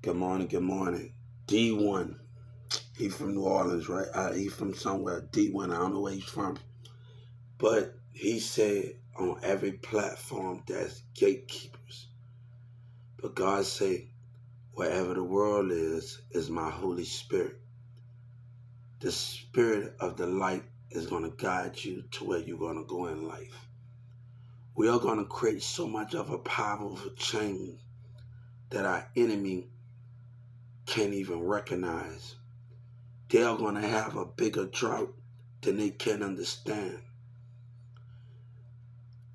Good morning, good morning. D1. He from New Orleans, right? He from somewhere. D1. I don't know where he's from. But he said on every platform there's gatekeepers. But God said, wherever the world is my Holy Spirit. The spirit of the light is going to guide you to where you're going to go in life. We are going to create so much of a powerful change that our enemy can't even recognize. They are going to have a bigger drought than they can understand.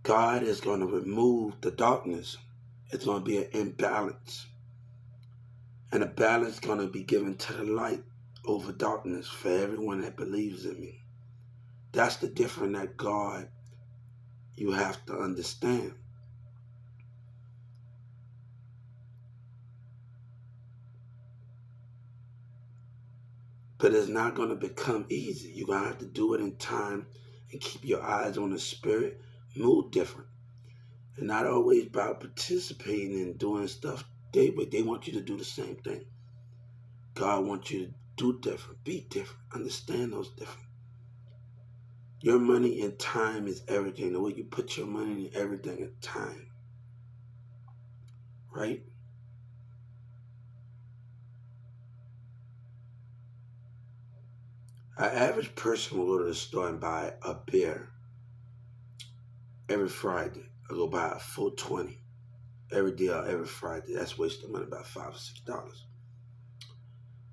God is going to remove the darkness. It's going to be an imbalance. And a balance is going to be given to the light over darkness for everyone that believes in me. That's the difference that God you have to understand. But it's not going to become easy. You're going to have to do it in time and keep your eyes on the spirit, move different. And not always about participating and doing stuff they want you to do the same thing. God wants you to do different, be different, understand those different. Your money and time is everything. The way you put your money in everything is time. Right? An average person will go to the store and buy a beer every Friday. I go buy a full 20 every day or every Friday. That's wasting money, about $5 or $6.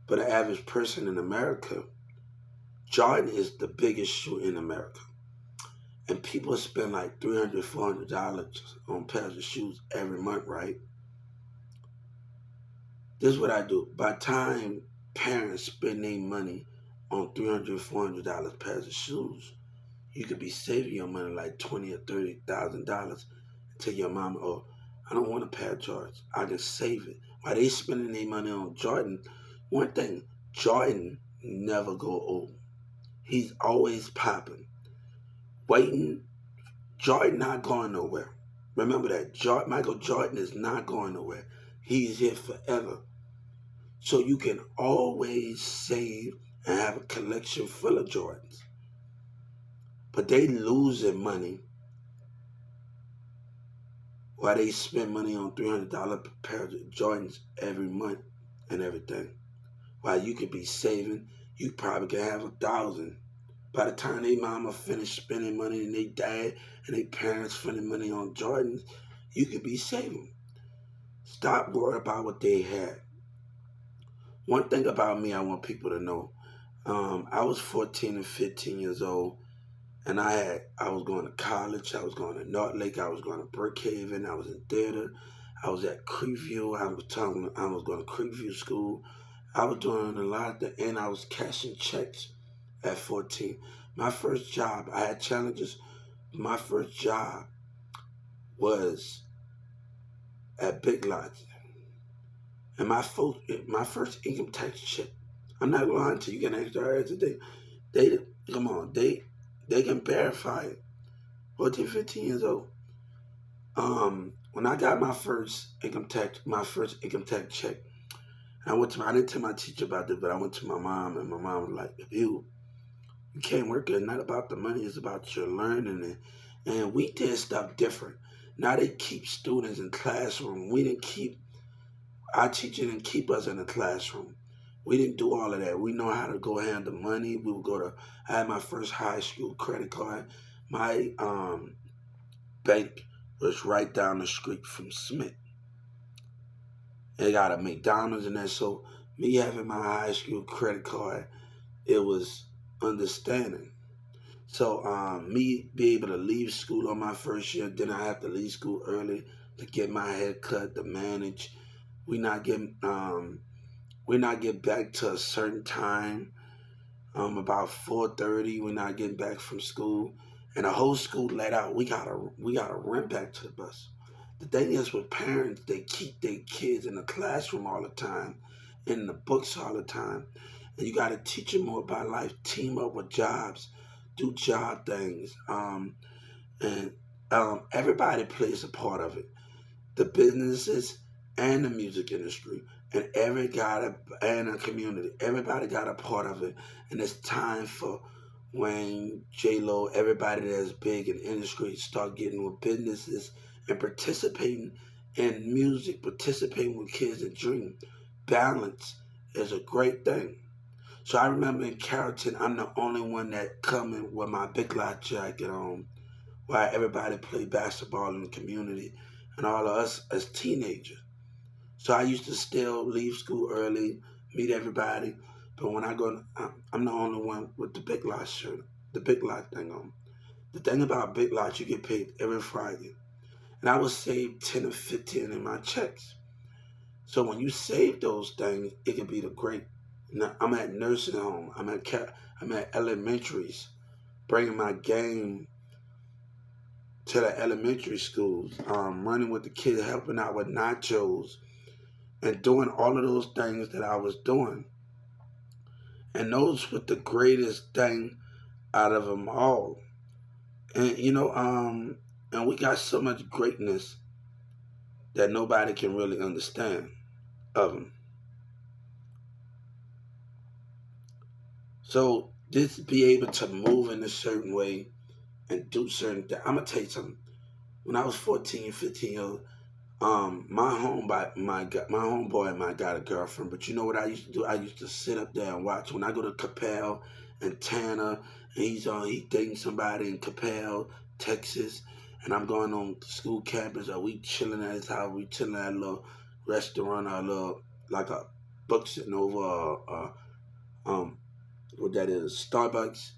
But an average person in America, Jordan is the biggest shoe in America. And people spend like $300, $400 on pairs of shoes every month, right? This is what I do. By the time parents spend their money on $300, $400 pairs of shoes, you could be saving your money like $20,000 or $30,000 until your mama, oh, I don't want a pair of Jordans. I just save it. While they spending their money on Jordan, one thing, Jordan never go old. He's always popping. Waiting, Jordan not going nowhere. Remember that. Michael Jordan is not going nowhere. He's here forever. So you can always save and have a collection full of Jordans. But they losing money while they spend money on $300 pair of Jordans every month and everything. While you could be saving, you probably could have 1,000. By the time they mama finish spending money and they dad and they parents spending money on Jordans, you could be saving. Stop worrying about what they had. One thing about me I want people to know. I was 14 and 15 years old, and I was going to college. I was going to North Lake. I was going to Brookhaven. I was in theater. I was at Creekview. I was going to Creekview School. I was doing a lot of and I was cashing checks at 14. My first job, I had challenges. My first job was at Big Lots. And my first income tax check, I'm not lying to you, you can ask our today. They come on, they can verify it. 14, 15 years old. When I got my first income tax check, I didn't tell my teacher about this, but I went to my mom, and my mom was like, you can't work it. It's not about the money, it's about your learning. And we did stuff different. Now they keep students in classroom. Our teacher didn't keep us in the classroom. We didn't do all of that. We know how to go handle money. I had my first high school credit card. My bank was right down the street from Smith. They got a McDonald's in there. So me having my high school credit card, it was understanding. So me be able to leave school on my first year, then I have to leave school early to get my hair cut, to manage. We not getting we not get back to a certain time. About 4:30, we're not getting back from school, and the whole school let out. We gotta run back to the bus. The thing is, with parents, they keep their kids in the classroom all the time, in the books all the time, and you gotta teach them more about life. Team up with jobs, do job things, and everybody plays a part of it. The businesses, and the music industry, and every got and a community. Everybody got a part of it, and it's time for Wayne, J Lo, everybody that's big in the industry start getting with businesses and participating in music, participating with kids that dream. Balance is a great thing. So I remember in Carrollton, I'm the only one that coming with my Big Lot jacket on, while everybody play basketball in the community, and all of us as teenagers. So I used to still leave school early, meet everybody. But when I go, I'm the only one with the Big Lot shirt, the Big Lot thing on. The thing about Big Lots, you get paid every Friday. And I would save 10 or 15 in my checks. So when you save those things, it can be the great. Now, I'm at nursing home. I'm at elementaries, bringing my game to the elementary schools, running with the kids, helping out with nachos, and doing all of those things that I was doing. And those were the greatest thing out of them all. And and we got so much greatness that nobody can really understand of them. So this be able to move in a certain way and do certain things. I'm gonna tell you something. When I was 14, 15 years old, my homeboy and I got a girlfriend. But you know what I used to do? I used to sit up there and watch. When I go to Capel and Tanner, and he dating somebody in Capel, Texas, and I'm going on school campus, or we chilling at his house, we chilling at a little restaurant, or a little like a book sitting over, what that is, Starbucks.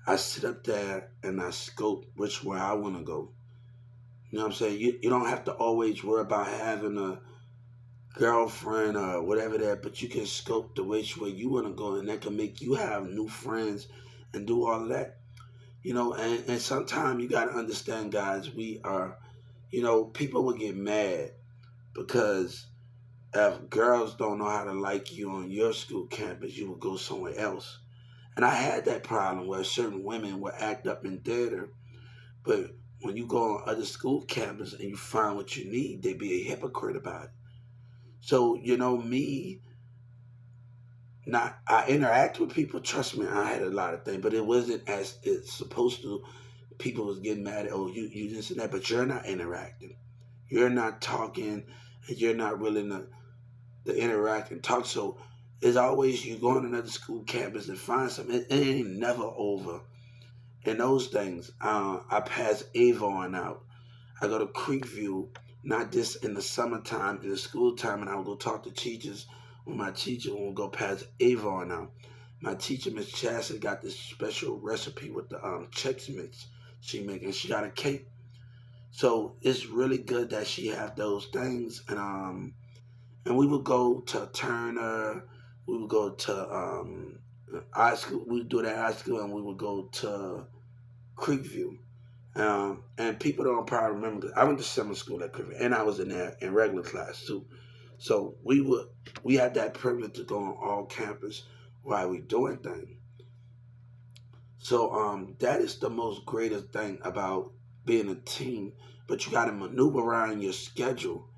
I sit up there and I scope which way I want to go. You know what I'm saying? You don't have to always worry about having a girlfriend or whatever that, but you can scope the which way you want to go, and that can make you have new friends and do all of that. And sometimes you got to understand, guys, we are, people will get mad because if girls don't know how to like you on your school campus, you will go somewhere else. And I had that problem where certain women would act up in theater, but when you go on other school campus and you find what you need, they be a hypocrite about it. So, me, not I interact with people. Trust me, I had a lot of things, but it wasn't as it's supposed to. People was getting mad at, oh, you this and that, but you're not interacting. You're not talking, and you're not willing to interact and talk. So it's always you go on another school campus and find something. It ain't never over. And those things, I pass Avon out. I go to Creekview, not just in the summertime, in the school time, and I will go talk to teachers. When my teacher will go past Avon now. My teacher, Miss Chastity, got this special recipe with the Chex Mix she make, and she got a cake. So it's really good that she have those things, and we would go to Turner, we would go to high school, we would do that high school, and we would go to Creekview. And people don't probably remember. I went to summer school at Creekview, and I was in there in regular class too. So we had that privilege to go on all campus while we doing things. So that is the most greatest thing about being a team. But you got to maneuver around your schedule.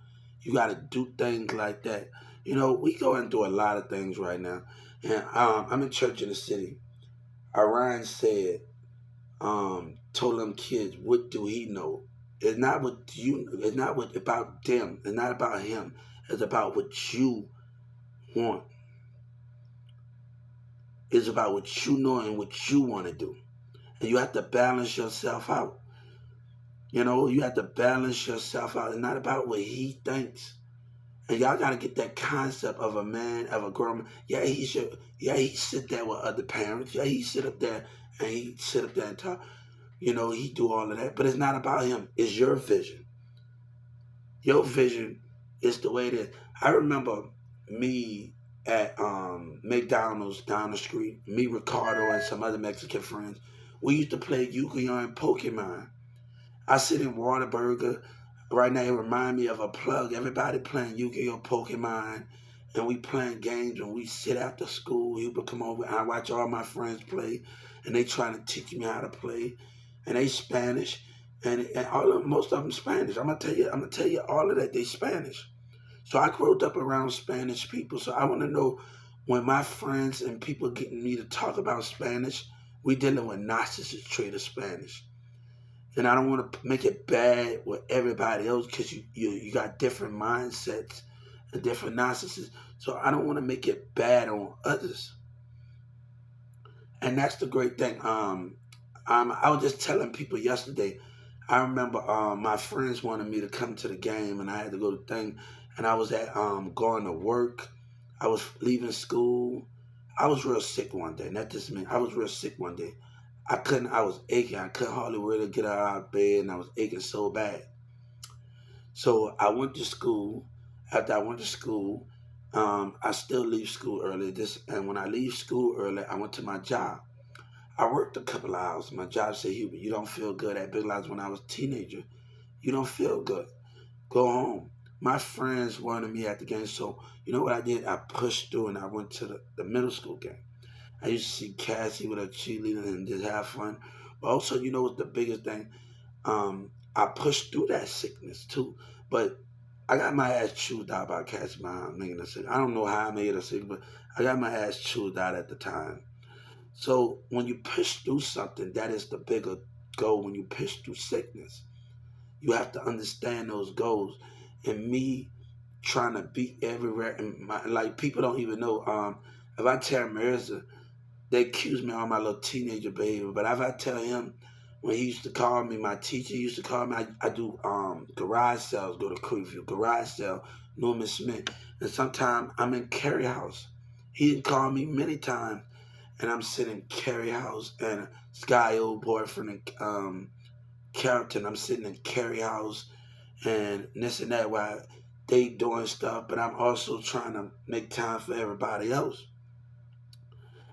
You got to do things like that. We going through a lot of things right now, and I'm in church in the city. Orion said, told them kids, what do he know? It's not what you. It's not what about them. It's not about him. It's about what you want. It's about what you know and what you want to do. And you have to balance yourself out. You have to balance yourself out. It's not about what he thinks. And y'all gotta get that concept of a man, of a grown man. Yeah, he should. Yeah, he sit there with other parents. Yeah, he sit up there and he sit up there and talk. He do all of that. But it's not about him. It's your vision. Your vision is the way that I remember me at McDonald's down the street, me, Ricardo, and some other Mexican friends. We used to play Yu-Gi-Oh! And Pokemon. I sit in Whataburger. Right now, it remind me of a plug. Everybody playing Yu-Gi-Oh! Pokemon, and we playing games, and we sit after school. He would come over, and I watch all my friends play, and they trying to teach me how to play, and they Spanish, and most of them Spanish. I'm gonna tell you all of that. They Spanish. So I grew up around Spanish people. So I want to know when my friends and people getting me to talk about Spanish, we dealing with narcissist trait of Spanish. And I don't want to make it bad with everybody else because you got different mindsets and different narcissists. So I don't want to make it bad on others. And that's the great thing. I was just telling people yesterday. I remember my friends wanted me to come to the game, and I had to go to the thing. And I was at going to work. I was leaving school. I was real sick one day. Not just me. I was real sick one day. I couldn't. I was aching. I couldn't hardly really get out of bed, and I was aching so bad. So I went to school. After I went to school, I still leave school early. And when I leave school early, I went to my job. I worked a couple of hours. My job said, Hubert, you don't feel good at Big Lots when I was a teenager. You don't feel good. Go home. My friends wanted me at the game, so you know what I did? I pushed through and I went to the middle school game. I used to see Cassie with her cheerleaders and just have fun. But also, you know what's the biggest thing? I pushed through that sickness too. But I got my ass chewed out by Cassie by making her sick. I don't know how I made her sick, but I got my ass chewed out at the time. So when you push through something, that is the bigger goal. When you push through sickness, you have to understand those goals. And me trying to beat everywhere, and like people don't even know. If I tell Marissa, they accuse me of my little teenager behavior. But if I tell him, when he used to call me, my teacher used to call me. I do garage sales, go to Creekview garage sale, Norman Smith, and sometimes I'm in Carey House. He didn't call me many times and I'm sitting in Carey House and Sky old boyfriend and Carrollton. I'm sitting in Carey House and this and that while they doing stuff, but I'm also trying to make time for everybody else.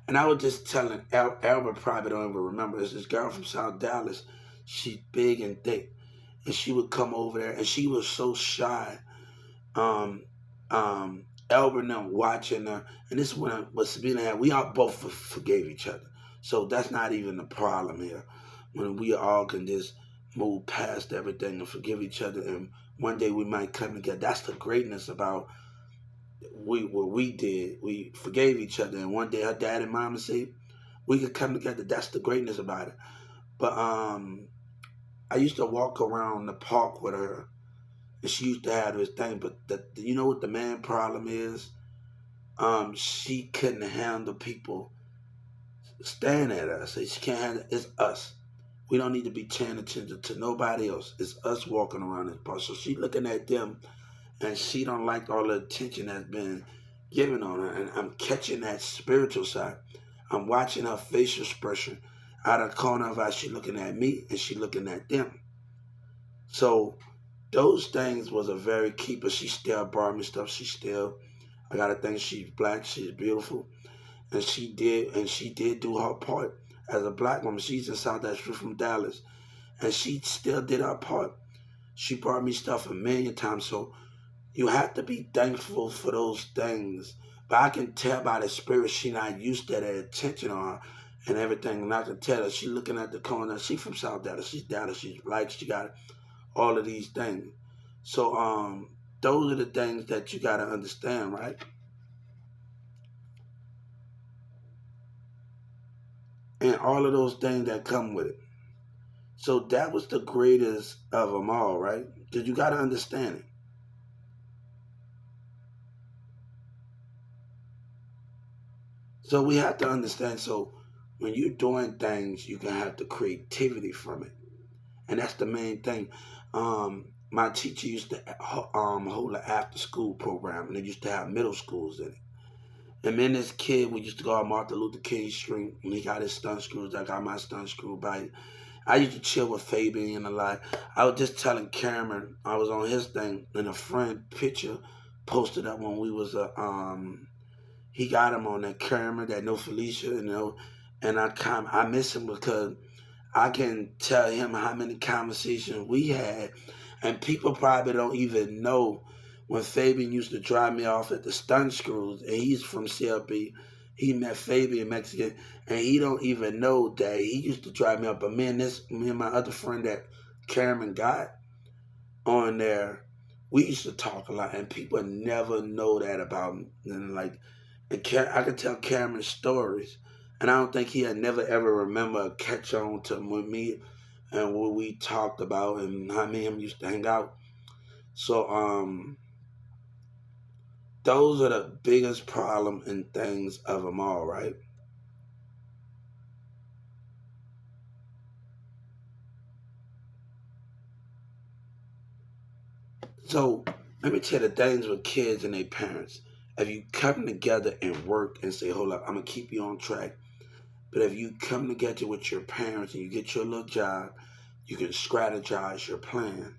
And I was just telling Albert probably don't even remember. It's this girl from South Dallas. She's big and thick, and she would come over there, and she was so shy. Um, Albert and them watching her, and this is when what Sabina had. We all both forgave each other, so that's not even the problem here. When we all can just move past everything and forgive each other, and one day we might come together. That's the greatness about what we did. We forgave each other, and one day her dad and mama said we could come together. That's the greatness about it. But I used to walk around the park with her, and she used to have this thing. But you know what the main problem is? She couldn't handle people staring at us. She can't handle. It's us. We don't need to be paying attention to nobody else. It's us walking around this park. So she looking at them, and she don't like all the attention that's been given on her. And I'm catching that spiritual side. I'm watching her facial expression out of the corner of her eye. She looking at me, and she looking at them. So those things was a very key. But she still brought me stuff. I gotta think she's black. She's beautiful, and she did do her part as a black woman. She's in South Africa from Dallas, and she still did her part. She brought me stuff a million times. So you have to be thankful for those things. But I can tell by the spirit she not used to that attention on her and everything. And I can tell her she looking at the corner. She from South Dallas. She's Dallas. She's black. She got all of these things. So those are the things that you gotta understand, right? And all of those things that come with it. So that was the greatest of them all, right? Because you gotta understand it. So we have to understand. So when you're doing things, you can have the creativity from it, and that's the main thing. My teacher used to hold an after school program, and they used to have middle schools in it. And me and this kid, we used to go on Martin Luther King Street, and he got his stunt screws. I got my stunt screw bike. I used to chill with Fabian a lot. I was just telling Cameron, I was on his thing, and a friend picture posted up when we was he got him on that camera, that no Felicia, and I miss him because I can tell him how many conversations we had, and people probably don't even know when Fabian used to drive me off at the stunt screws, and he's from CLB. He met Fabian Mexican, and he don't even know that he used to drive me up. But me and my other friend that Cameron got on there, We used to talk a lot, and people never know that about me. And like, I could tell Cameron stories, and I don't think he had never ever remember a catch on to with me and what we talked about and how me and him used to hang out. So those are the biggest problem and things of them all, right? So let me tell you the things with kids and their parents. If you come together and work and say, hold up, I'm gonna keep you on track. But if you come together with your parents and you get your little job, you can strategize your plan.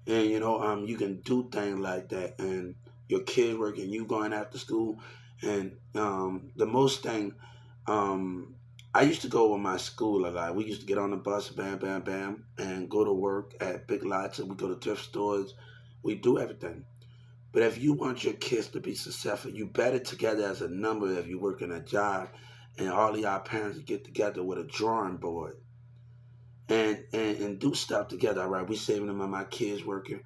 And you can do things like that. And your kids working, you going after school. And the most thing, um, I used to go with my school a lot. We used to get on the bus, bam, bam, bam, and go to work at Big Lots. And we go to thrift stores. We do everything. But if you want your kids to be successful, you better together as a number if you work in a job and all of y'all parents get together with a drawing board and do stuff together. All right, we saving them on my kids working.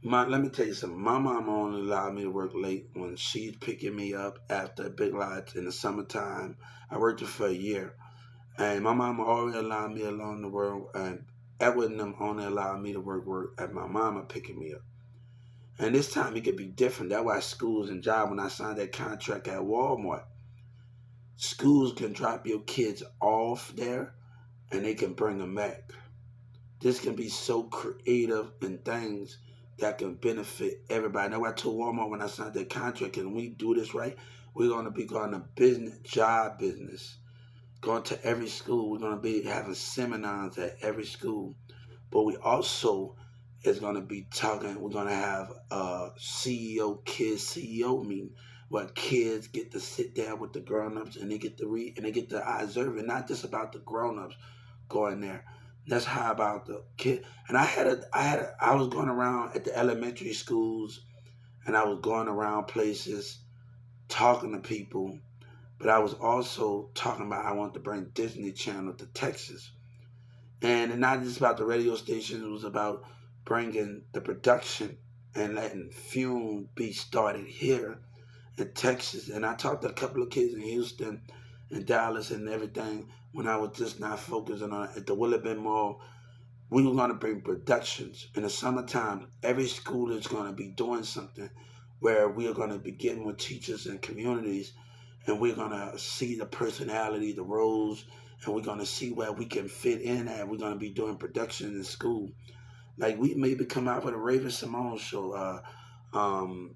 Let me tell you something. My mom only allowed me to work late when she's picking me up after Big Lots in the summertime. I worked her for a year. And my mama already allowed me alone to work, and Edward and them only allowed me to work at my mama picking me up. And this time it could be different. That's why schools and job, when I signed that contract at Walmart, schools can drop your kids off there and they can bring them back. This can be so creative and things that can benefit everybody. That's why I told Walmart when I signed that contract, and we do this right, we're going to be going to business, job business, going to every school. We're going to be having seminars at every school. But we also is going to be talking. We're going to have a kids CEO meeting where kids get to sit down with the grown-ups and they get to read and they get to observe it, not just about the grown-ups going there. That's how about the kid. And I was going around at the elementary schools and I was going around places talking to people, but I was also talking about I want to bring Disney Channel to Texas. And not just about the radio station, it was about bringing the production and letting film be started here in Texas. And I talked to a couple of kids in Houston and Dallas and everything when I was just not focusing on it. At the Willoughby Mall, we were going to bring productions. In the summertime, every school is going to be doing something where we are going to be getting with teachers and communities and we're going to see the personality, the roles, and we're going to see where we can fit in at. We're going to be doing production in school. Like we maybe come out with a Raven Simone show, um,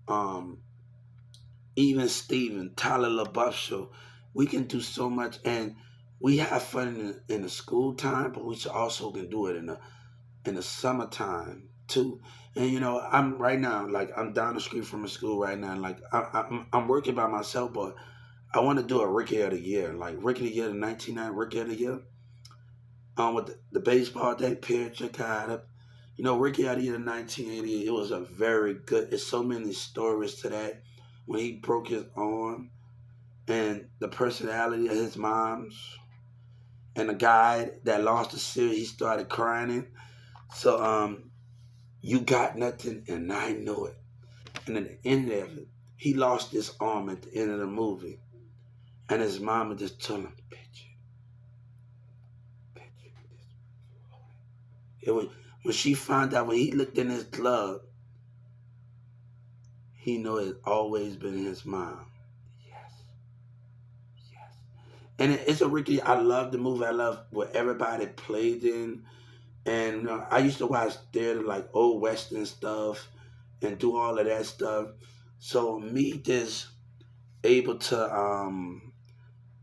um, even Steven, Tyler LaBeouf show. We can do so much, and we have fun in the school time, but we also can do it in the summertime too. And I'm right now, like I'm down the street from a school right now. Like I'm working by myself, but I want to do a Rookie of the Year, like Rookie of the Year, the 1990 Rookie of the Year. With the baseball that picture kind of, Rookie of the Year, 1988. It was a very good. There's so many stories to that. When he broke his arm and the personality of his mom's and the guy that lost the series, he started crying. So you got nothing, and I know it. And at the end of it, he lost his arm at the end of the movie, and his mama just told him, "Bitch, bitch." It was when she found out when he looked in his glove, he know it's always been his mom. Yes, yes. And it's a Ricky. I love the movie. I love what everybody played in. And I used to watch theater like old western stuff and do all of that stuff. So me just able to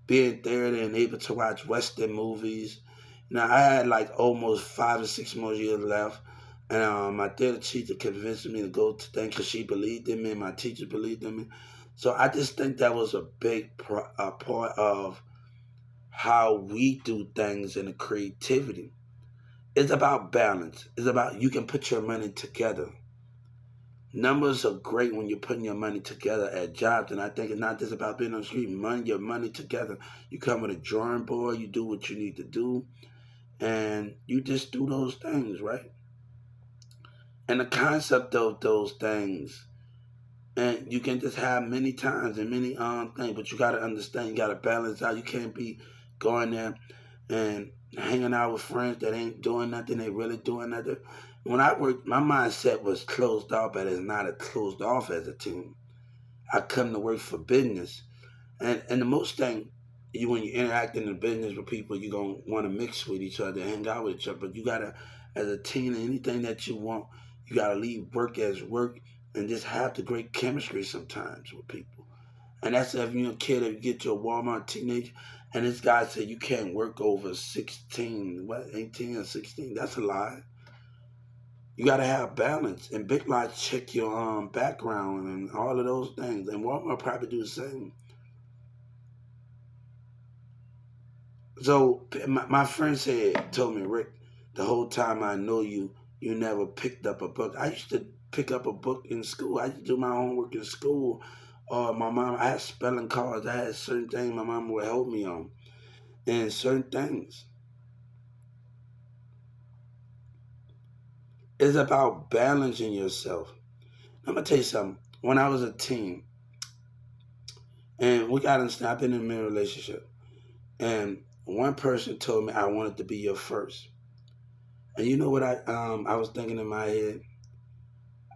be in theater and able to watch western movies. Now I had like almost 5 or 6 more years left. And my theater teacher convinced me to go to things because she believed in me and my teacher believed in me. So I just think that was a big part of how we do things and the creativity. It's about balance. It's about you can put your money together. Numbers are great when you're putting your money together at jobs, and I think it's not just about being on the street. Your money together. You come with a drawing board. You do what you need to do, and you just do those things, right? And the concept of those things, and you can just have many times and many things, but you got to understand, you got to balance out. You can't be going there and hanging out with friends that ain't doing nothing, they really doing nothing. When I worked, my mindset was closed off, but it's not a closed off as a team. I come to work for business. And the most thing, you when you interact in the business with people, you're gonna want to mix with each other, hang out with each other. But you gotta, as a team, anything that you want, you gotta leave work as work, and just have the great chemistry sometimes with people. And that's if you're a kid, if you get to a Walmart teenager, and this guy said you can't work over 16, what, 18 or 16. That's a lie. You gotta have balance, and Big Lots check your background and all of those things, and Walmart probably do the same. So my friend told me, Rick, the whole time I know you, you never picked up a book. I used to pick up a book in school. I used to do my homework in school. My mom, I had spelling cards. I had certain things my mom would help me on, and certain things. It's about balancing yourself. I'm gonna tell you something. When I was a teen, and we got understand, I've been in a relationship, and one person told me I wanted to be your first. And you know what I was thinking in my head?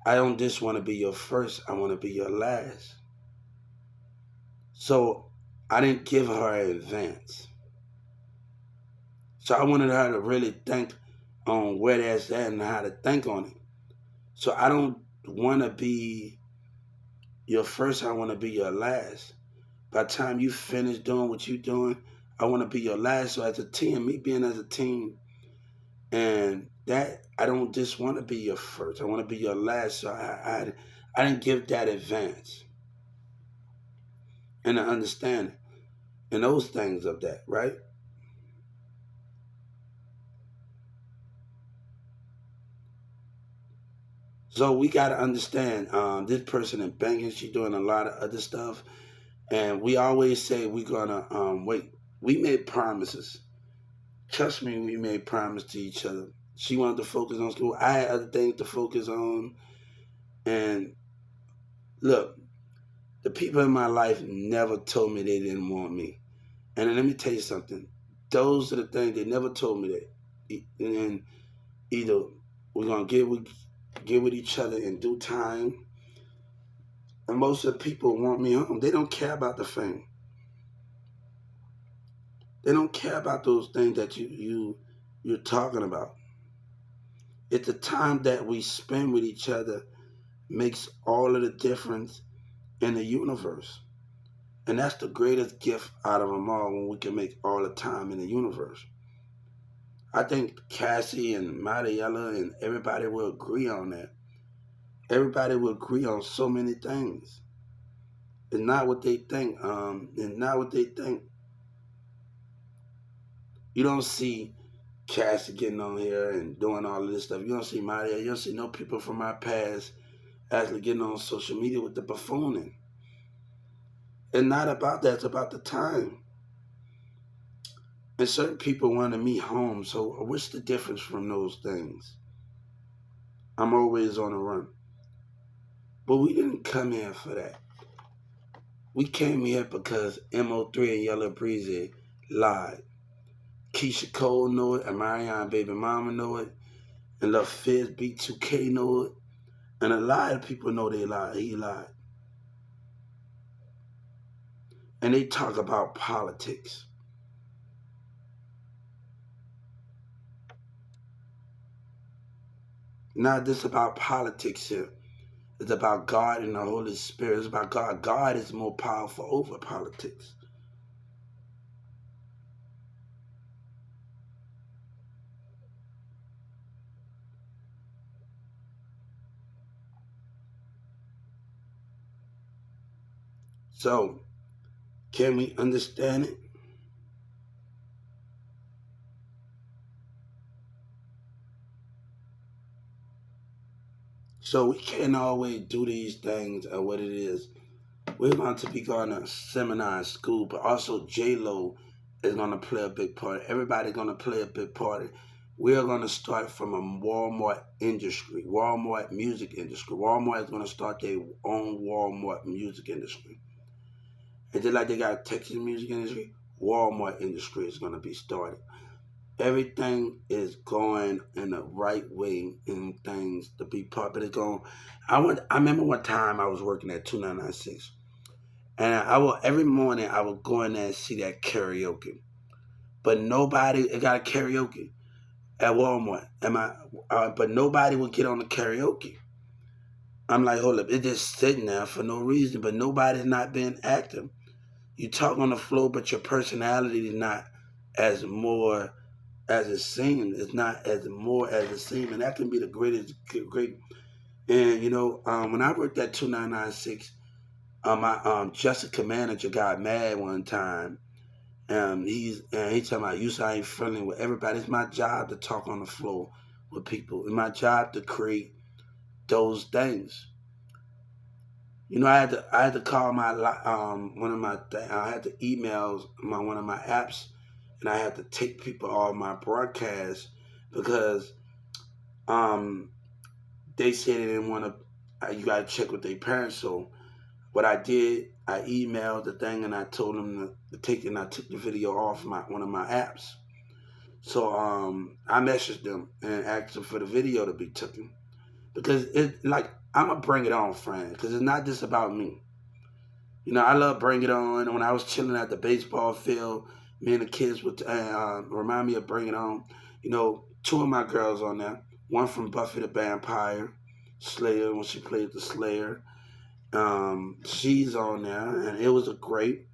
I don't just want to be your first, I want to be your last. So I didn't give her an advance. So I wanted her to really think on where that's at and how to think on it. So I don't want to be your first, I want to be your last. By the time you finish doing what you're doing, I want to be your last. So as a team, me being as a team, and that I don't just want to be your first, I want to be your last. So I didn't give that advance and the understanding and those things of that, right? So we got to understand this person in banking, she doing a lot of other stuff. And we always say we're going to wait. We made promises. Trust me, we made promises to each other. She wanted to focus on school. I had other things to focus on. And look, the people in my life never told me they didn't want me. And then let me tell you something. Those are the things they never told me that. And either we're going to get with each other in due time. And most of the people want me home. They don't care about the fame. They don't care about those things that you're talking about. It's the time that we spend with each other makes all of the difference in the universe. And that's the greatest gift out of them all when we can make all the time in the universe. I think Cassie and Mariella and everybody will agree on that. Everybody will agree on so many things. It's not what they think. It's not what they think. You don't see Cassie getting on here and doing all of this stuff. You don't see Maria. You don't see no people from our past actually getting on social media with the buffooning. It's not about that. It's about the time. And certain people want to meet home. So what's the difference from those things? I'm always on the run. But we didn't come here for that. We came here because MO3 and Yellow Breezy lied. Keisha Cole know it, and Marianne Baby Mama know it, and Lil Fizz B2K know it, and a lot of people know they lied. He lied. And they talk about politics. Not just about politics here. It's about God and the Holy Spirit. It's about God. God is more powerful over politics. So, can we understand it? So we can't always do these things or what it is. We're going to be going to seminar in school, but also J Lo is going to play a big part. Everybody's going to play a big part. We're going to start from a Walmart industry, Walmart music industry. Walmart is going to start their own Walmart music industry. And just like they got a Texas music industry, Walmart industry is going to be started. Everything is going in the right way and things to be part, but it's going. I remember one time I was working at 2996, and I will every morning I would go in there and see that karaoke, but nobody it got a karaoke at Walmart. But nobody would get on the karaoke. I'm like, hold up, it's just sitting there for no reason, but nobody's not being active. You talk on the floor, but your personality is not as more as it seems. It's not as more as it seems, and that can be the great. And when I worked at 2996, my Jessica manager got mad one time. He's talking about I ain't friendly with everybody. It's my job to talk on the floor with people. It's my job to create those things. I had to call my one of my I had to emails one of my apps, and I had to take people off my broadcast because um they said they didn't want to. You got to check with their parents. So what I did, I emailed the thing and I told them to take it, and I took the video off one of my apps. So I messaged them and asked them for the video to be taken because I'm gonna bring it on, friend, because it's not just about me. I love Bring It On. When I was chilling at the baseball field, me and the kids would remind me of Bring It On. Two of my girls on there. One from Buffy the Vampire Slayer when she played the Slayer. She's on there, and it was a great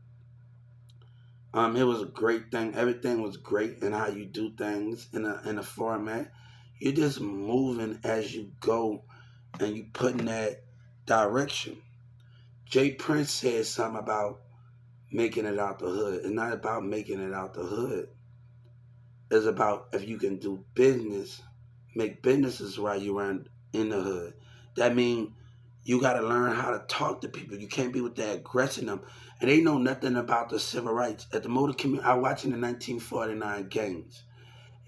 thing. Everything was great in how you do things in a format. You're just moving as you go, and you put in that direction. Jay Prince said something about making it out the hood. It's not about making it out the hood. It's about if you can do business, make businesses while you're in the hood. That means you got to learn how to talk to people. You can't be with that aggressing them. And they know nothing about the civil rights. At the motor community, I watching the 1949 gangs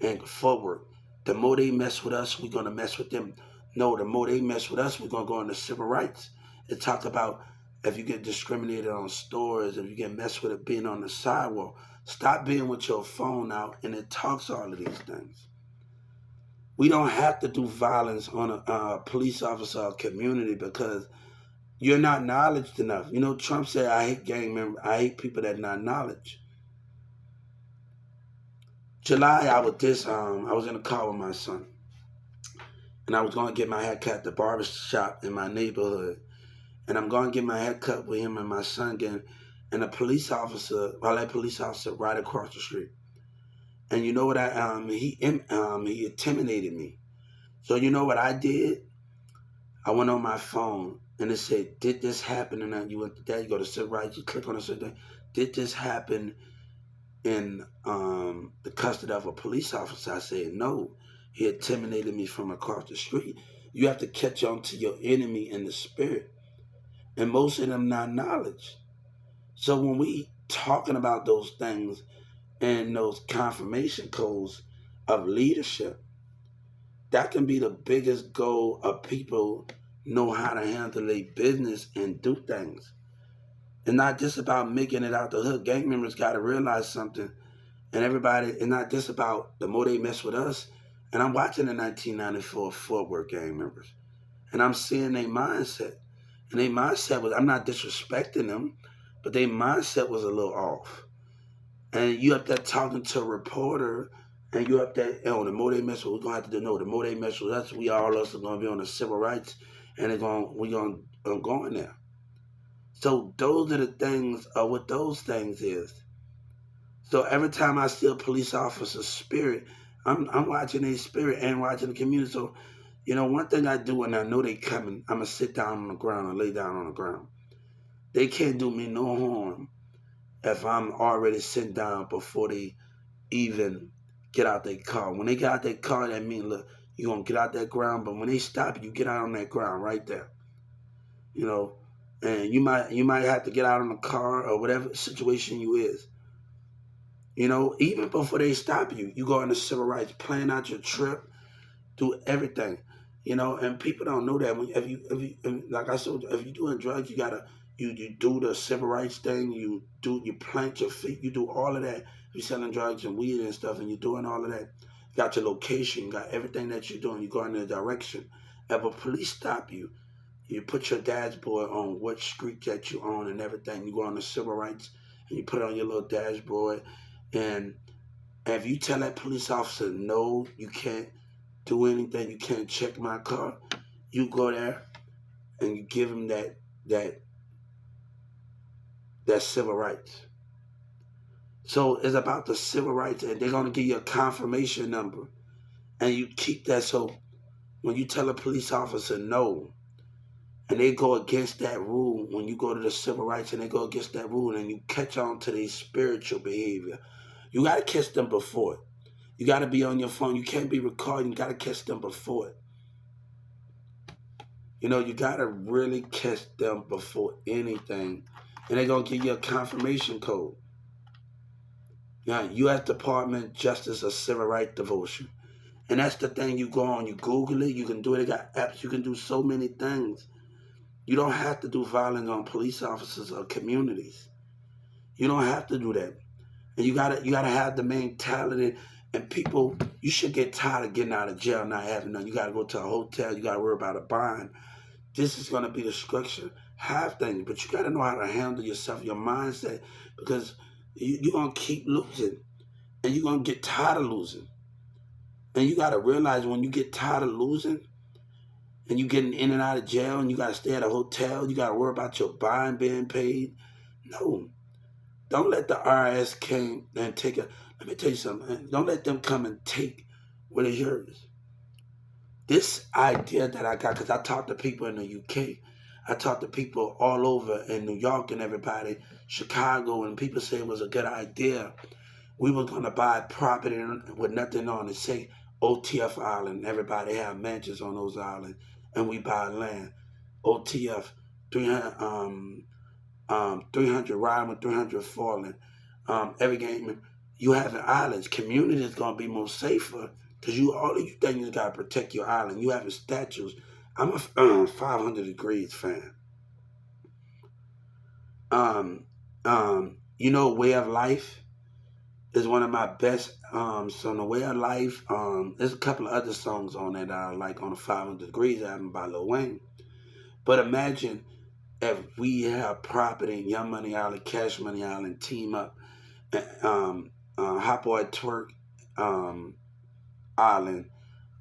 and forward. The more they mess with us, we're going to mess with them. No, the more they mess with us, we're going to go into civil rights. It talk about if you get discriminated on stores, if you get messed with it being on the sidewalk, stop being with your phone out, and it talks all of these things. We don't have to do violence on a police officer or community because you're not knowledgeable enough. Trump said, I hate gang members. I hate people that not knowledge. July, I was in a car with my son, and I was going to get my hair cut at the barber shop in my neighborhood. And I'm going to get my hair cut with him and my son again. And that police officer right across the street. And you know what he intimidated me. So you know what I did? I went on my phone and it said, did this happen? And then you went there, you go to civil rights, you click on it, said, did this happen in the custody of a police officer? I said, no. He intimidated me from across the street. You have to catch on to your enemy in the spirit. And most of them not knowledge. So when we talking about those things and those confirmation codes of leadership, that can be the biggest goal of people know how to handle their business and do things. It's not just about making it out the hood. Gang members got to realize something. And everybody, it's not just about the more they mess with us. And I'm watching the 1994 Fort Worth gang members. And I'm seeing their mindset. And their mindset was, I'm not disrespecting them, but their mindset was a little off. And you up there talking to a reporter, and you up there, the more they mess with, we're going to have to do, no, the more they mess with us, all us are going to be on the civil rights, and we're going to go in there. So those are the things, what those things is. So every time I see a police officer's spirit, I'm watching their spirit and watching the community. So, one thing I do when I know they coming, I'm going to sit down on the ground and lay down on the ground. They can't do me no harm if I'm already sitting down before they even get out their car. When they get out their car, that means, look, you're going to get out that ground, but when they stop, you get out on that ground right there. And you might have to get out on the car or whatever situation you is. You know, even before they stop you, you go on the civil rights, plan out your trip, do everything. You know, and people don't know that. When like I said, if you're doing drugs, you gotta you do the civil rights thing. You plant your feet. You do all of that. If you're selling drugs and weed and stuff, and you're doing all of that. You got your location. You got everything that you're doing. You go in the direction. If a police stop you, you put your dashboard on what street that you own and everything. You go on the civil rights and you put it on your little dashboard. And if you tell that police officer, no, you can't do anything, you can't check my car, you go there and you give him that that civil rights. So it's about the civil rights, and they're gonna give you a confirmation number, and you keep that. So when you tell a police officer no, and they go against that rule, when you go to the civil rights and they go against that rule, and you catch on to their spiritual behavior, you gotta catch them before it. You gotta be on your phone. You can't be recording. You gotta catch them before it. You know, you gotta really catch them before anything, and they're gonna give you a confirmation code. Yeah, U.S. Department of Justice or Civil Rights Devotion, and that's the thing. You go on, you Google it, you can do it. They got apps. You can do so many things. You don't have to do violence on police officers or communities. You don't have to do that, and you gotta have the mentality. And people, you should get tired of getting out of jail not having none. You gotta go to a hotel. You gotta worry about a bond. This is going to be the structure. Have things, but you got to know how to handle yourself, your mindset, because you're going to keep losing, and you're going to get tired of losing. And you got to realize when you get tired of losing, and you getting in and out of jail, and you got to stay at a hotel, you got to worry about your bond being paid. No, don't let the IRS come and take it. Let me tell you something. Don't let them come and take what is yours. This idea that I got, because I talked to people in the UK, I talked to people all over in New York and everybody, Chicago, and people say it was a good idea. We were going to buy property with nothing on it, say OTF Island. Everybody have mansions on those islands, and we buy land. OTF, 300 Ryman, 300 Falling. Every game, you have an islands. Community is going to be more safer because all of you think you got to protect your island. You having statues. I'm a 500 Degrees fan. You know, Way of Life is one of my best. So the Way of Life, there's a couple of other songs on that I like on the 500 Degrees album by Lil Wayne. But imagine if we have property in Young Money Island, Cash Money Island, Team Up, Hot Boy Twerk Island,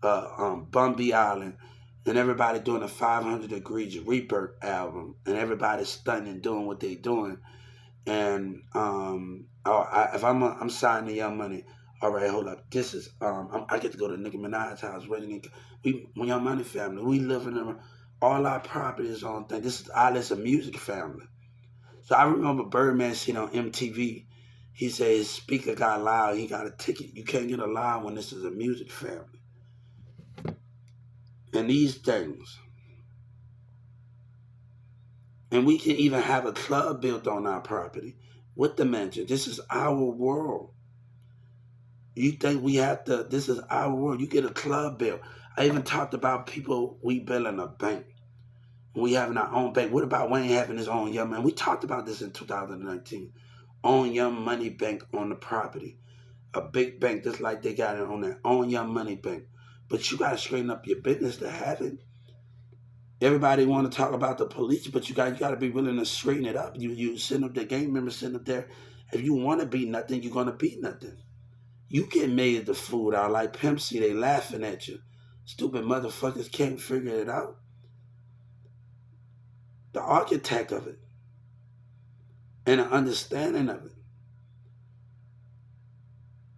Bumby Island, and everybody doing a 500 Degrees Rebirth album, and everybody stunning and doing what they doing. And if I'm signing the Young Money, all right, hold up. This is I get to go to Nicki Minaj's house. We Young Money family. We live in all our properties on thing. This is a music family. So I remember Birdman seen on MTV. He said his speaker got loud. He got a ticket. You can't get a loud when this is a music family. And these things. And we can even have a club built on our property with the mansion. This is our world. You think we have to, this is our world. You get a club built. I even talked about people, we building a bank. We having our own bank. What about Wayne having his own Young Money? We talked about this in 2019. Own Young Money Bank on the property. A big bank just like they got it on their own Young Money Bank. But you got to straighten up your business to have it. Everybody want to talk about the police, but you got to be willing to straighten it up. You send up the gang members, send up there. If you want to be nothing, you're going to be nothing. You get made the food out like Pimp C. They laughing at you. Stupid motherfuckers can't figure it out. The architect of it and an understanding of it.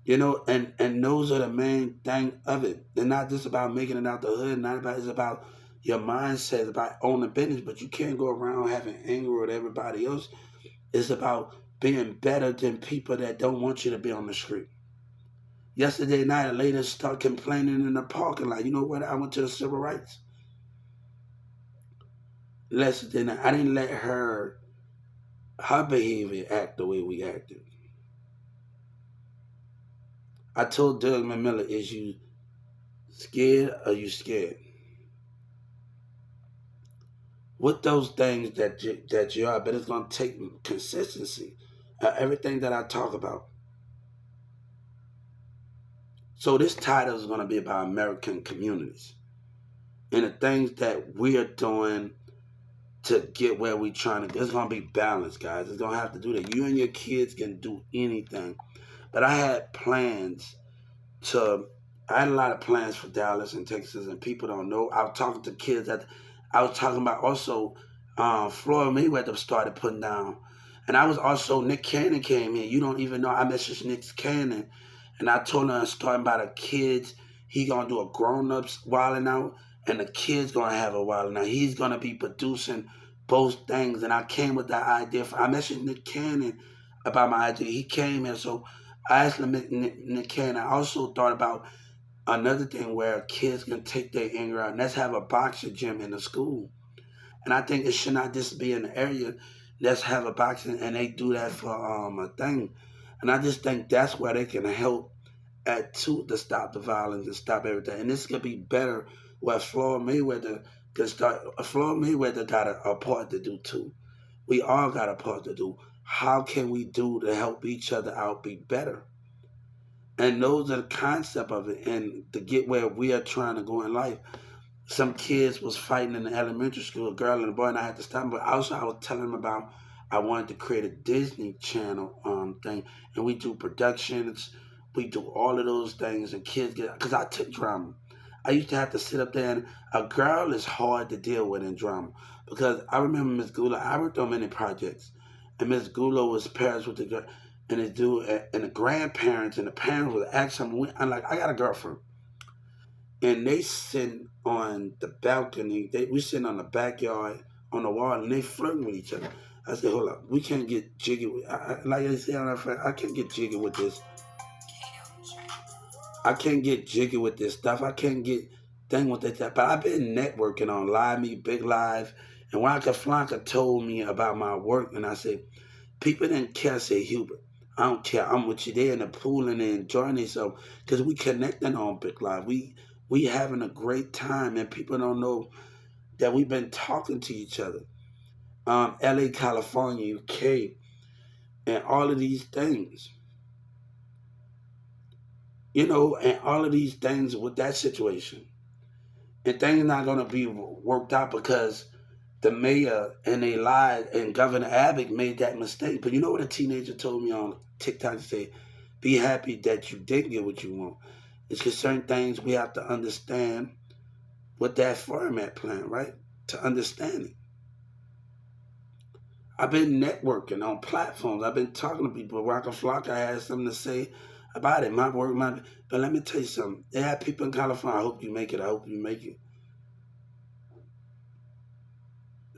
You know, and those are the main thing of it. They're not just about making it out the hood. It's about your mindset. It's about owning business. But you can't go around having anger with everybody else. It's about being better than people that don't want you to be on the street. Yesterday night, a lady started complaining in the parking lot. You know what? I went to the civil rights. Yesterday night, I didn't let her behavior act the way we acted. I told Doug McMillan, is you scared or you scared? With those things that you are, but it's gonna take consistency. Everything that I talk about. So this title is gonna be about American communities and the things that we are doing to get where we're trying to. It's gonna be balanced, guys. It's gonna have to do that. You and your kids can do anything, but I had plans to. I had a lot of plans for Dallas and Texas, and people don't know. I was talking to kids that I was talking about also. Floyd Mayweather started putting down, and I was also Nick Cannon came in. You don't even know. I messaged Nick Cannon, and I told him starting by the kids. He gonna do a grown ups wilding out, and the kids gonna have a wilding out. He's gonna be producing both things, and I came with that idea. I messaged Nick Cannon about my idea. He came in, so I asked Nick Cannon. I also thought about another thing where kids can take their anger out. And let's have a boxing gym in the school. And I think it should not just be in the area. Let's have a boxing, and they do that for a thing. And I just think that's where they can help at too to stop the violence and stop everything. And this could be better where Floyd Mayweather can start. Floyd Mayweather got a part to do too. We all got a part to do. How can we do to help each other out be better? And those are the concept of it, and to get where we are trying to go in life. Some kids was fighting in the elementary school, a girl and a boy, and I had to stop them. But also, I was telling them about I wanted to create a Disney Channel thing, and we do productions, we do all of those things, and kids get because I took drama. I used to have to sit up there, and a girl is hard to deal with in drama because I remember Miss Gula. I worked on many projects, and Miss Gula was parents with the girl, and the dude, and the grandparents and the parents would ask them. I'm like, I got a girlfriend, and they sitting on the balcony. We sitting on the backyard on the wall, and they flirting with each other. I said, hold up, we can't get jiggy. Like I said, I can't get jiggy with this. I can't get jiggy with this stuff. I can't get thing with that. But I've been networking on Live Me, Big Live, and Waka Flocka told me about my work, and I said, people didn't care. I said, Hubert, I don't care. I'm with you there in the pool and they enjoying themselves because we connecting on Big Live. We having a great time, and people don't know that we've been talking to each other. LA, California, UK, and all of these things. And all of these things with that situation. And things not going to be worked out because the mayor and they lied and Governor Abbott made that mistake. But you know what a teenager told me on TikTok to say? Be happy that you did get what you want. It's because certain things we have to understand with that format plan, right? To understand it. I've been networking on platforms. I've been talking to people. Waka Flocka has something to say about it. My work, but let me tell you something. They have people in California. I hope you make it. I hope you make it.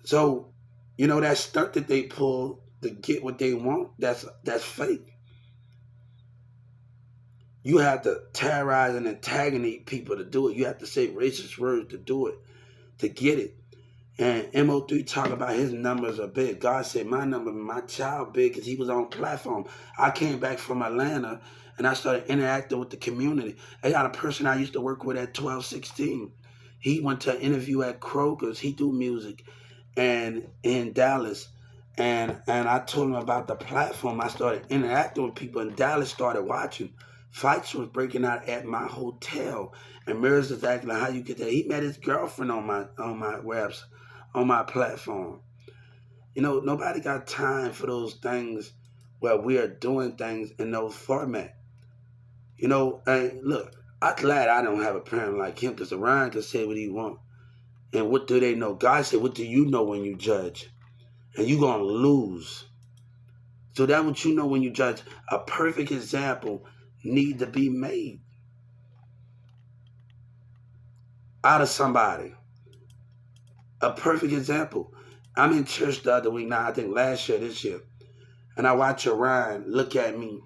So, that stunt that they pull to get what they want, that's fake. You have to terrorize and antagonate people to do it. You have to say racist words to do it, to get it. And MO3 talk about his numbers are big. God said my number, my child big because he was on platform. I came back from Atlanta and I started interacting with the community. I got a person I used to work with at 1216. He went to an interview at Kroger's. He do music and in Dallas. And I told him about the platform. I started interacting with people in Dallas, started watching. Fights was breaking out at my hotel. And Mirrors is acting like how you get there. He met his girlfriend on my webs, on my platform. Nobody got time for those things where we are doing things in those format. And look, I'm glad I don't have a parent like him because Ryan can say what he want. And what do they know? God said, what do you know when you judge? And you're going to lose. So that's what you know when you judge. A perfect example need to be made out of somebody. A perfect example. I'm in church the other week now, I think last year, this year. And I watch Ryan look at me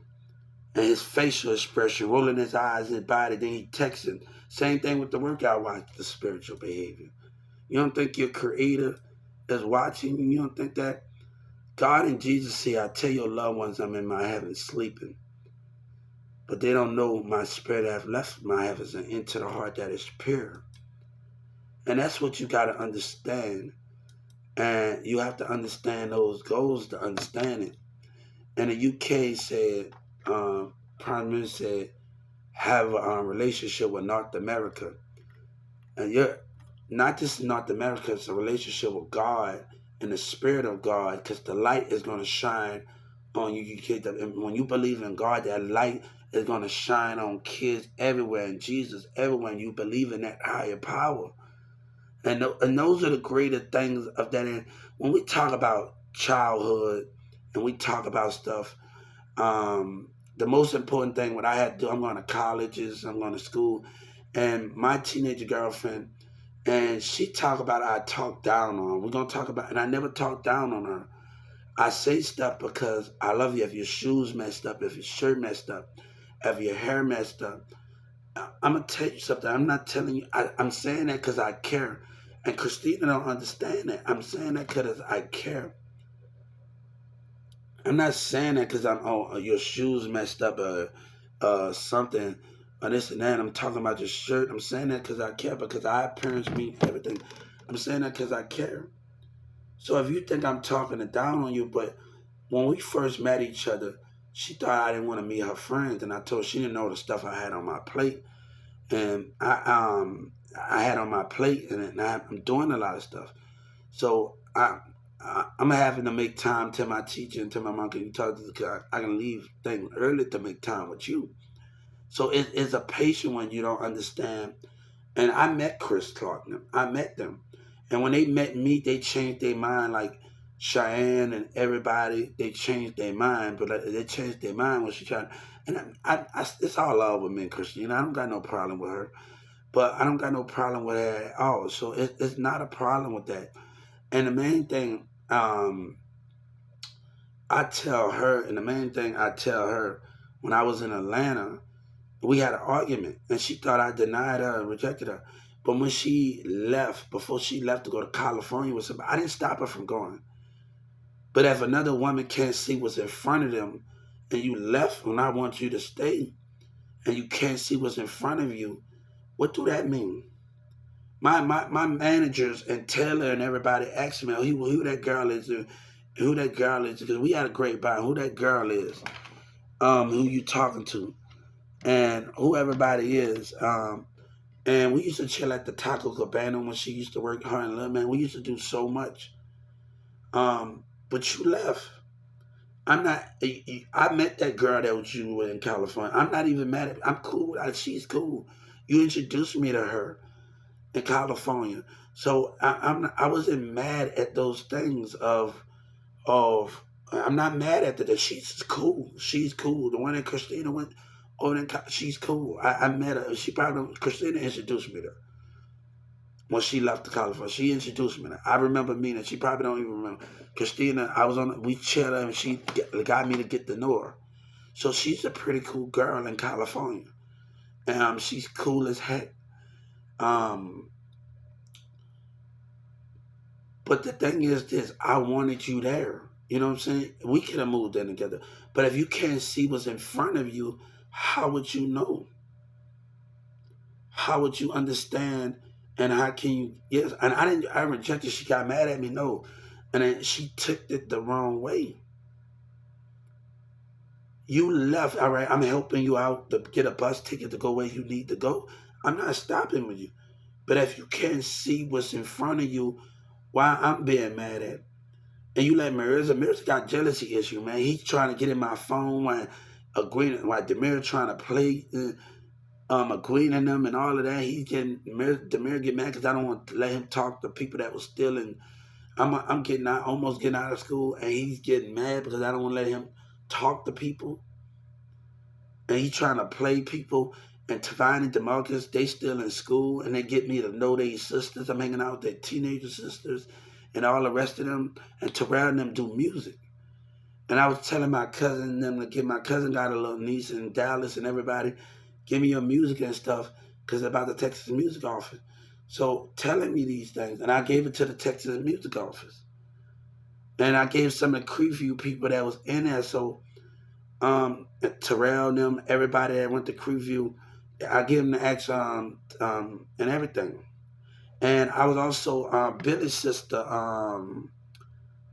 and his facial expression, rolling his eyes, his body, then he texting. Same thing with the workout, watch the spiritual behavior. You don't think your creator is watching you? You don't think that? God and Jesus say, I tell your loved ones I'm in my heaven sleeping. but they don't know my spirit have left my heavens and into the heart that is pure. And that's what you got to understand. And you have to understand those goals to understand it. And the UK said, Prime Minister said, have a relationship with North America. And you're not just North America, it's a relationship with God and the Spirit of God, because the light is going to shine on you. And when you believe in God, that light is going to shine on kids everywhere and Jesus everywhere. And you believe in that higher power. And those are the greater things of that. And when we talk about childhood and we talk about stuff, the most important thing what I had to do, I'm going to colleges, I'm going to school, and my teenage girlfriend, and she talk about I talk down on her. We're gonna talk about, and I never talk down on her. I say stuff because I love you. If your shoes messed up, if your shirt messed up, if your hair messed up, I'm gonna tell you something. I'm not telling you. I'm saying that because I care, and Christina don't understand that. I'm saying that because I care. I'm not saying that because your shoes messed up or something or this and that. I'm talking about your shirt. I'm saying that because I care, because our parents mean everything. I'm saying that because I care. So if you think I'm talking it down on you, but when we first met each other, she thought I didn't want to meet her friends, and I told her she didn't know the stuff I had on my plate, and I had on my plate, and I'm doing a lot of stuff. So I'm having to make time to my teacher and to my mom. Can you talk to the I can leave things early to make time with you. So it's a patient when you don't understand. And I met Chris Clark. I met them. And when they met me, they changed their mind. Like Cheyenne and everybody, they changed their mind. But they changed their mind when she tried. And it's all love with me and Christina. I don't got no problem with her. But I don't got no problem with her at all. So it's not a problem with that. And the main thing I tell her, and the main thing I tell her, when I was in Atlanta, we had an argument, and she thought I denied her and rejected her. But when she left, before she left to go to California with somebody, I didn't stop her from going. But if another woman can't see what's in front of them, and you left when I want you to stay, and you can't see what's in front of you, what do that mean? My managers and Taylor and everybody asked me who that girl is, who that girl is, because we had a great bond. Who that girl is, who you talking to, and who everybody is. And we used to chill at the Taco Cabana when she used to work. Her and Lil Man, we used to do so much. But you left. I'm not. I met that girl that was you in California. I'm not even mad at. I'm cool. She's cool. You introduced me to her in California. So I wasn't mad at those things of I'm not mad at that. She's cool. She's cool. The one that Christina went over in, she's cool. I met her. She probably Christina introduced me to her when she left to California. She introduced me to her. I remember meeting her. She probably don't even remember. Christina, I was on. We chatted and she got me to get to know her. So she's a pretty cool girl in California. And she's cool as heck. Um, But the thing is this, I wanted you there. You know what I'm saying? We could have moved in together. But if you can't see what's in front of you, how would you know? How would you understand? And how can you, yes, and I rejected, she got mad at me, no. And then she took it the wrong way. You left, all right, I'm helping you out to get a bus ticket to go where you need to go. I'm not stopping with you. But if you can't see what's in front of you, why I'm being mad at? And you let Mirza got jealousy issue, man. He's trying to get in my phone while Demir trying to play agreeing in them and all of that. He's getting Demir get mad because I don't want to let him talk to people that was stealing. I'm getting out, almost getting out of school, and he's getting mad because I don't want to let him talk to people. And he's trying to play people. And Tavine and Demarcus, they still in school, and they get me to know their sisters. I'm hanging out with their teenager sisters and all the rest of them, and Terrell and them do music. And I was telling my cousin and them to get, my cousin got a little niece in Dallas and everybody, give me your music and stuff, because about the Texas Music Office. So telling me these things, and I gave it to the Texas Music Office. And I gave some of the Creeview people that was in there. So Terrell and them, everybody that went to Crewview, I give them the X and everything. And I was also Billy's sister,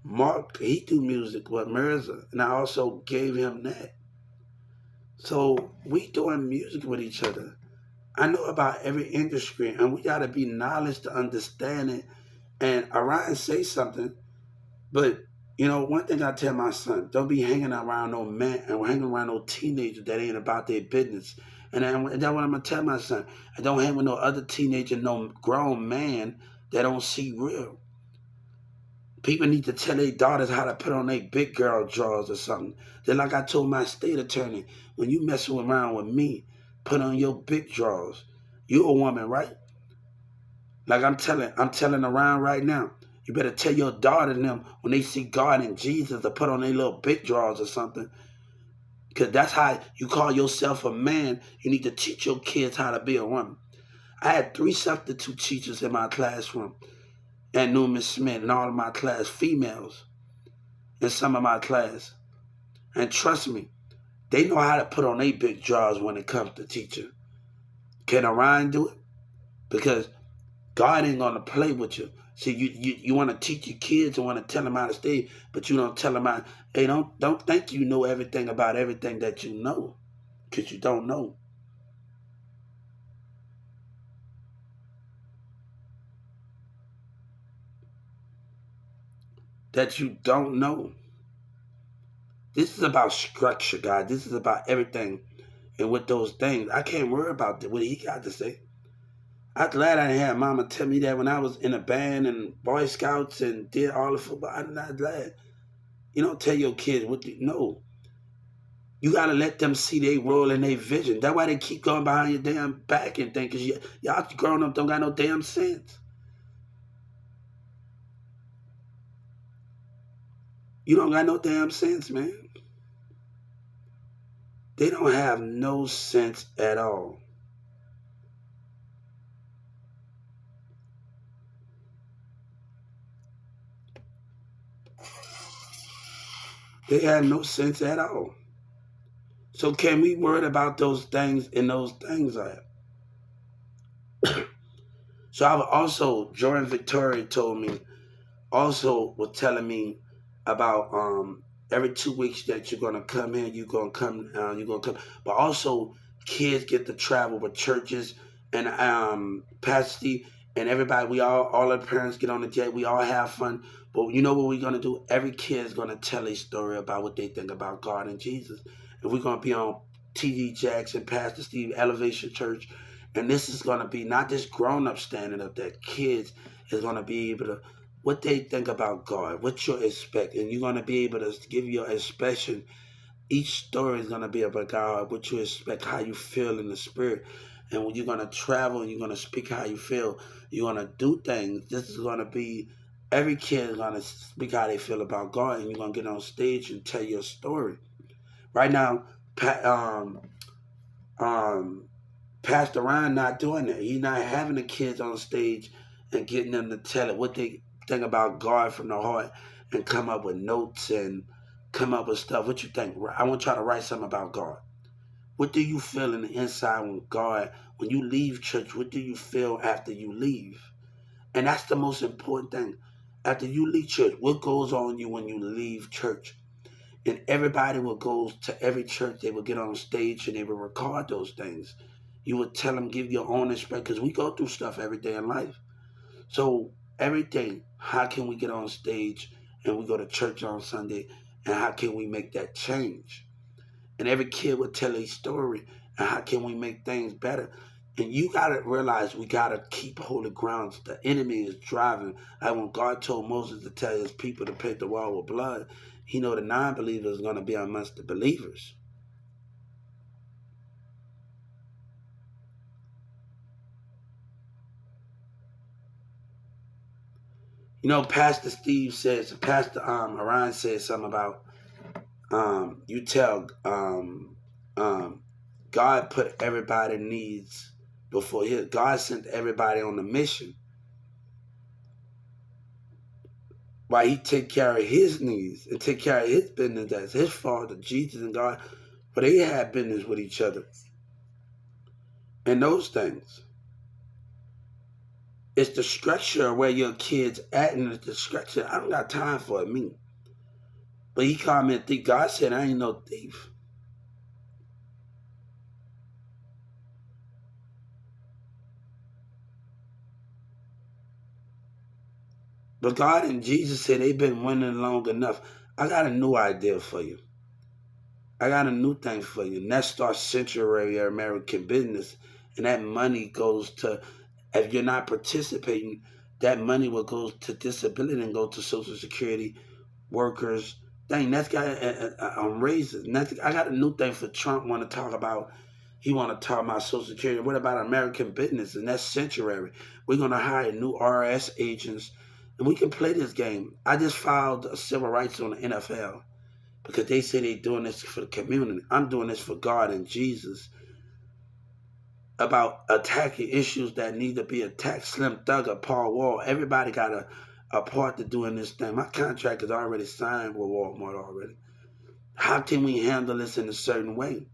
Mark. He do music with Mirza, and I also gave him that. So we doing music with each other. I know about every industry, and we gotta be knowledge to understand it. And Orion say something, but one thing I tell my son: don't be hanging around no man and hanging around no teenagers that ain't about their business. And that's what I'm gonna tell my son. I don't hang with no other teenager, no grown man that don't see real. People need to tell their daughters how to put on their big girl drawers or something. Then, like I told my state attorney, when you messing around with me, put on your big drawers. You a woman, right? Like I'm telling around right now. You better tell your daughter and them when they see God and Jesus to put on their little big drawers or something. Because that's how you call yourself a man. You need to teach your kids how to be a woman. I had 3 substitute teachers in my classroom and knew Miss Smith and all of my class, females in some of my class. And trust me, they know how to put on their big drawers when it comes to teaching. Can Orion do it? Because God ain't gonna play with you. See, you want to teach your kids and want to tell them how to stay, but you don't tell them how. Hey, don't think you know everything about everything that you know, because you don't know. That you don't know. This is about structure, God. This is about everything. And with those things, I can't worry about what he got to say. I'm glad I had Mama tell me that when I was in a band and Boy Scouts and did all the football. I'm not glad. You don't tell your kids what you know. You gotta let them see their role and their vision. That's why they keep going behind your damn back and think, cause y'all grown up don't got no damn sense. You don't got no damn sense, man. They don't have no sense at all. They have no sense at all. So can we worry about those things and those things are? So I've also, Jordan Victoria told me, also was telling me about every 2 weeks that you're gonna come in, you're gonna come, but also kids get to travel with churches and Pastor Steve and everybody. We all the parents get on the jet. We all have fun. But you know what we're gonna do? Every kid is gonna tell a story about what they think about God and Jesus, and we're gonna be on TD Jackson, Pastor Steve, Elevation Church, and this is gonna be not just grown up standing up there. Kids is gonna be able to what they think about God, what you expect, and you're gonna be able to give your expression. Each story is gonna be about God, what you expect, how you feel in the spirit, and when you're gonna travel and you're gonna speak how you feel, you're gonna do things. This is gonna be every kid is gonna speak how they feel about God, and you're gonna get on stage and tell your story. Right now, um, Pastor Ryan not doing that. He's not having the kids on stage and getting them to tell it what they think about God from the heart and come up with notes and come up with stuff. What you think? I want to try to write something about God. What do you feel in the inside when God, when you leave church, what do you feel after you leave? And that's the most important thing. After you leave church, what goes on you when you leave church? And everybody will go to every church. They will get on stage and they will record those things. You would tell them, give your own respect, because we go through stuff every day in life. So everything, how can we get on stage and we go to church on Sunday, and how can we make that change? And every kid would tell a story, and how can we make things better? And you gotta realize we gotta keep holy grounds. The enemy is driving. Like when God told Moses to tell his people to paint the wall with blood, he know the non-believers are gonna be amongst the believers. Pastor Steve says, Pastor Orion said something about you tell um, God put everybody needs before his. God sent everybody on a mission. While he take care of his needs and take care of his business, that's his father, Jesus and God, but they had business with each other. And those things. It's the structure where your kids at, and it's the structure. I don't got time for it, me. But he called me a thief. God said I ain't no thief. But God and Jesus said they've been winning long enough. I got a new idea for you. I got a new thing for you. And that starts sanctuary American business. And that money goes to, if you're not participating, that money will go to disability and go to Social Security workers. Dang, that's got raises. I got a new thing for Trump. Want to talk about? He want to talk about Social Security. What about American business? And that's sanctuary. We're gonna hire new RS agents, and we can play this game. I just filed civil rights on the NFL because they say they're doing this for the community. I'm doing this for God and Jesus about attacking issues that need to be attacked. Slim Thugger, Paul Wall, everybody got a part to do in this thing. My contract is already signed with Walmart already. How can we handle this in a certain way?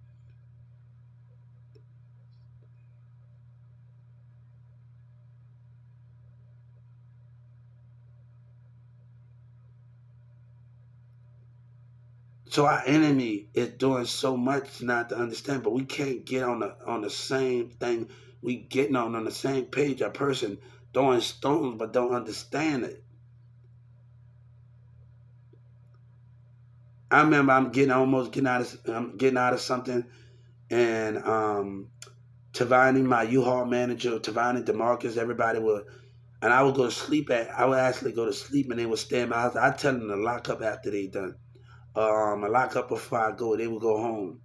So our enemy is doing so much not to understand, but we can't get on the same thing. We getting on the same page. A person throwing stones but don't understand it. I remember I'm getting out of something, and Tavani, my U-Haul manager, Tavani, DeMarcus, everybody would, and I would go to sleep I would actually go to sleep, and they would stay in my house. I'd tell them to lock up after they done. I lock up before I go. They would go home,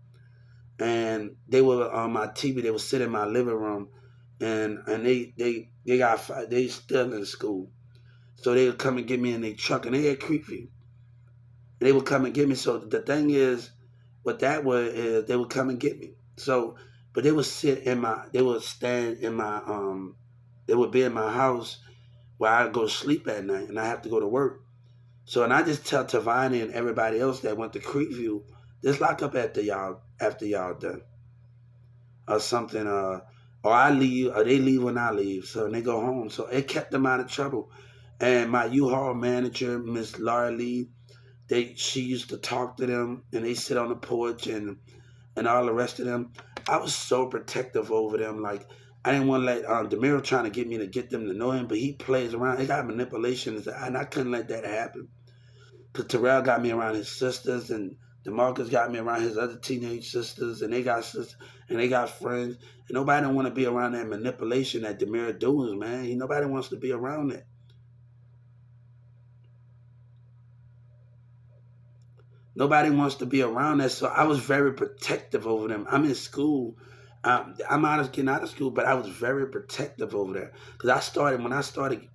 and they were on my TV. They would sit in my living room, and they still in school, so they would come and get me in their truck, and they had creepy. They would come and get me. So the thing is, what that was is they would come and get me. So, but they would stand in my they would be in my house where I go to sleep at night, and I have to go to work. So, and I just tell Tavani and everybody else that went to Creekview, just lock up after y'all done or something. Or I leave, or they leave when I leave. So and they go home. So it kept them out of trouble. And my U-Haul manager, Miss Laura Lee, she used to talk to them, and they sit on the porch and all the rest of them. I was so protective over them. Like I didn't want to let Demiro trying to get me to get them to know him, but he plays around. He got manipulation, and I couldn't let that happen. Because Terrell got me around his sisters, and DeMarcus got me around his other teenage sisters, and they got sisters, and they got friends. And nobody don't want to be around that manipulation that Demiro doing, man. Nobody wants to be around that. Nobody wants to be around that. So I was very protective over them. I'm in school. I'm getting out of school, but I was very protective over there because when I started